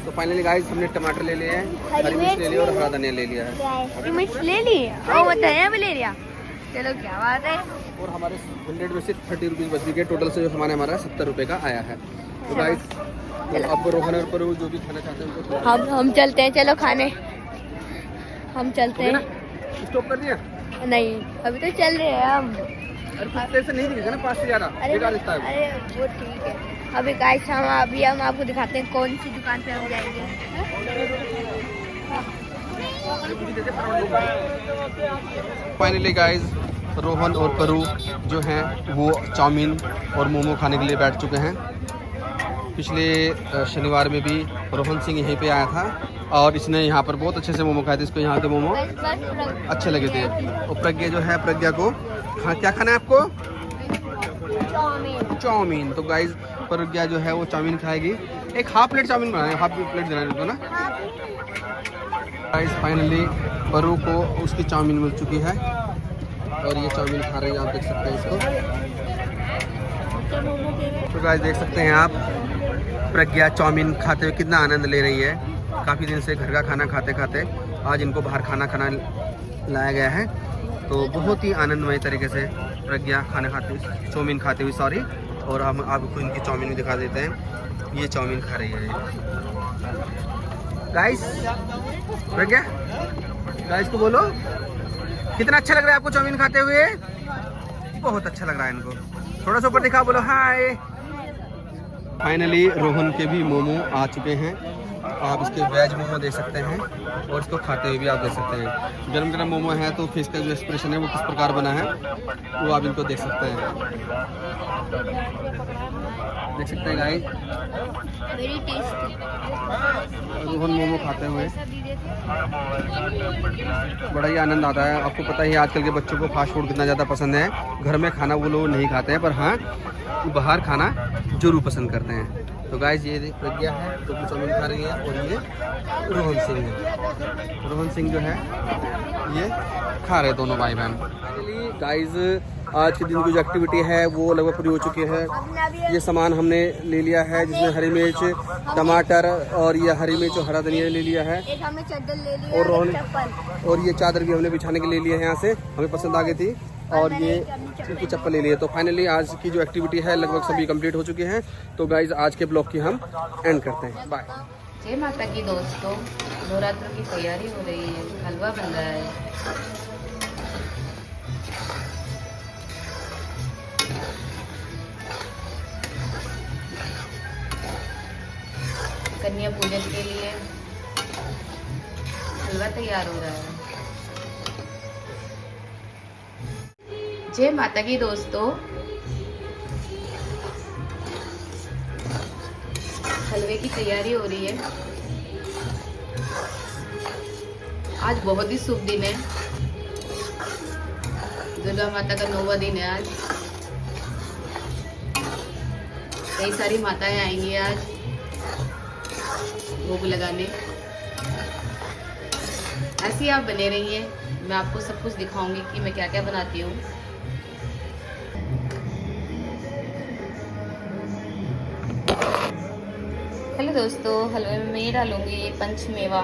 तो फाइनली गाइस हमने टमाटर ले लिए हैं, हरी मिर्च ले लिया और हरा धनिया ले लिया है। हरी मिर्च ले ली और धनिया भी ले लिया। चलो क्या बात है। और हमारे 100 में से 30 रुपीज़ बच गए। टोटल से जो सामान हमारा 70 रुपये का आया है। तो गाइस तो अब रोहन और परू जो भी खाना चाहते हैं उनको हम चलते हैं, चलो खाने हम चलते हैं। स्टॉप कर दिया? नहीं अभी तो चल रहे हैं हम। अरे कुछ देर से नहीं दिखेगा ना, 5 से ज़्यादा बेकार दिखता है। अरे वो ठीक है। अभी गाइस हम आपको दिखाते हैं कौन सी दुकान पे हम जाएंगे। फाइनली गाइस रोहन और परू जो हैं वो चाउमीन और मोमो खाने के लिए बैठ चुके हैं। पिछले शनिवार में भी रोहन सिंह यहीं पे आया था, और इसने यहाँ पर बहुत अच्छे से मोमो खाए थे। इसको यहाँ के मोमो अच्छे लगे थे। और प्रज्ञा जो है, प्रज्ञा को क्या खाना है आपको? चाउमीन। तो गाइस प्रज्ञा जो है वो चाउमीन खाएगी। एक हाफ प्लेट चाउमीन बनाए, हाफ प्लेट देना है ना गाइस। फाइनली परू को उसकी चाउमीन मिल चुकी है, और ये चाउमीन खा रही है, आप देख सकते हैं इसको। तो गाइस देख सकते हैं आप, प्रज्ञा चाउमीन खाते हुए कितना आनंद ले रही है। काफ़ी दिन से घर का खाना खाते खाते आज इनको बाहर खाना लाया गया है, तो बहुत ही आनंदमय तरीके से प्रज्ञा खाना खाते हुए, चाउमीन खाते हुए सॉरी। और हम आपको इनकी चाउमीन भी दिखा देते हैं। ये चाउमीन खा रही है गाइस। प्रज्ञा गाइस को बोलो कितना अच्छा लग रहा है आपको चाउमीन खाते हुए? बहुत अच्छा लग रहा है इनको। थोड़ा सा ऊपर दिखा, बोलो हाय। फाइनली रोहन के भी मोमो आ चुके हैं। आप इसके वेज मोमो देख सकते हैं, और इसको खाते हुए भी आप देख सकते हैं। गरम गरम मोमो है, तो फेस का जो एक्सप्रेशन है वो किस प्रकार बना है वो आप इनको देख सकते हैं। देख सकते हैं guys, very tasty. Rohan momo खाते हुए बड़ा ही आनंद आता है। आपको पता ही है आजकल के बच्चों को फास्ट फूड कितना ज़्यादा पसंद है। घर में खाना वो लोग नहीं खाते हैं, पर हाँ बाहर खाना जरूर पसंद करते हैं। तो गाइस ये प्रज्ञा है तो चाउमीन खा रही है, और ये रोहन सिंह है। रोहन सिंह जो है ये खा रहे दोनों भाई बहन। गाइस आज के दिन की जो एक्टिविटी है वो लगभग पूरी हो चुकी है। ये सामान हमने ले लिया है, जिसमें हरी मिर्च, टमाटर, और ये हरी मिर्च और हरा धनिया ले लिया है। एक हमने चादर ले ली और और ये चादर भी हमने बिछाने के लिए लिए है, यहाँ से हमें पसंद आ गई थी। और ये इनकी चप्पल ले लिए। तो फाइनली आज की जो एक्टिविटी है लगभग सभी कंप्लीट हो चुकी हैं। तो गाइज आज के ब्लॉग की हम एंड करते हैं। बाय। जय माता की दोस्तों, नवरात्र की तैयारी हो रही है, हलवा बन रहा है। कन्या पूजन के लिए हलवा तैयार हो रहा है। जय माता की दोस्तों, हलवे की तैयारी हो रही है। आज बहुत ही शुभ दिन है, दुर्गा माता का 9वां दिन है आज। कई सारी माताएं आएंगी आज भोग लगाने। ऐसे ही आप बने रहिए, मैं आपको सब कुछ दिखाऊंगी कि मैं क्या क्या बनाती हूँ। हेलो दोस्तों, हलवे में मैं डालूंगी पंचमेवा,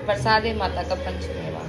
प्रसाद है माता का पंचमेवा।